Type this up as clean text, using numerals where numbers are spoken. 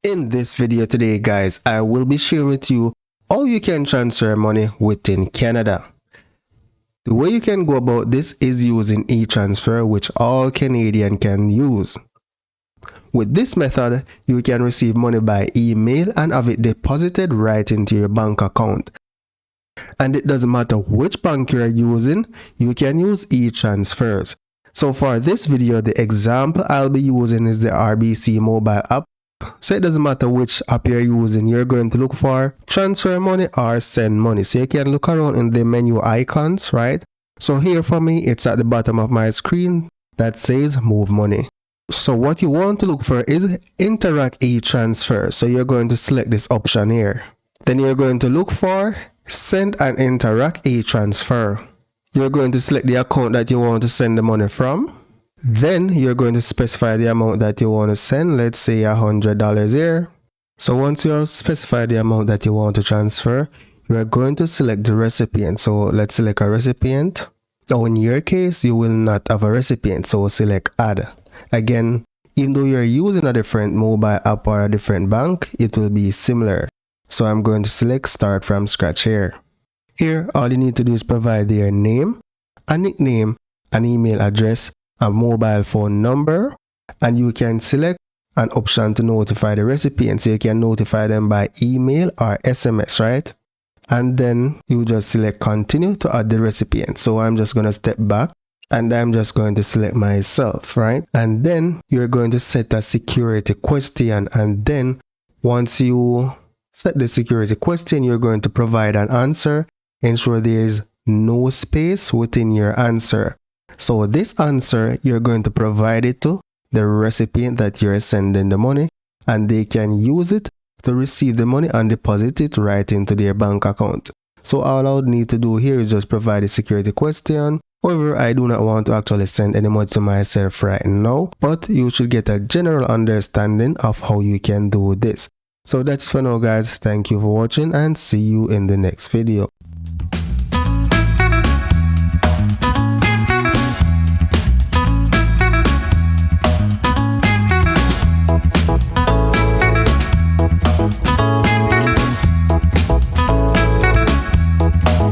In this video today, guys, I will be sharing with you how you can transfer money within Canada. The way you can go about this is using e-transfer, which all Canadian can use. With this method, you can receive money by email and have it deposited right into your bank account. And it doesn't matter which bank you are using, you can use e-transfers. So for this video, the example I'll be using is the RBC mobile app. So it doesn't matter which app you're using, you're going to look for transfer money or send money. So you can look around in the menu icons, right? So here for me, it's at the bottom of my screen that says move money. So what you want to look for is Interac e-transfer. So you're going to select this option here. Then you're going to look for send an Interac e-transfer. You're going to select the account that you want to send the money from. Then you're going to specify the amount that you want to send. Let's say $100 here. So once you specify the amount that you want to transfer, you are going to select the recipient. So let's select a recipient. Now in your case, you will not have a recipient, so select add. Again, even though you're using a different mobile app or a different bank, it will be similar. So I'm going to select start from scratch here. Here, all you need to do is provide their name, a nickname, an email address, a mobile phone number, and you can select an option to notify the recipient. So you can notify them by email or SMS, right? And then you just select continue to add the recipient. So I'm just going to step back and I'm just going to select myself, right? And then you're going to set a security question. And then once you set the security question, you're going to provide an answer. Ensure there is no space within your answer. So this answer, you're going to provide it to the recipient that you're sending the money, and they can use it to receive the money and deposit it right into their bank account. So all I would need to do here is just provide a security question. However, I do not want to actually send any money to myself right now, but you should get a general understanding of how you can do this. So that's for now, guys. Thank you for watching and see you in the next video.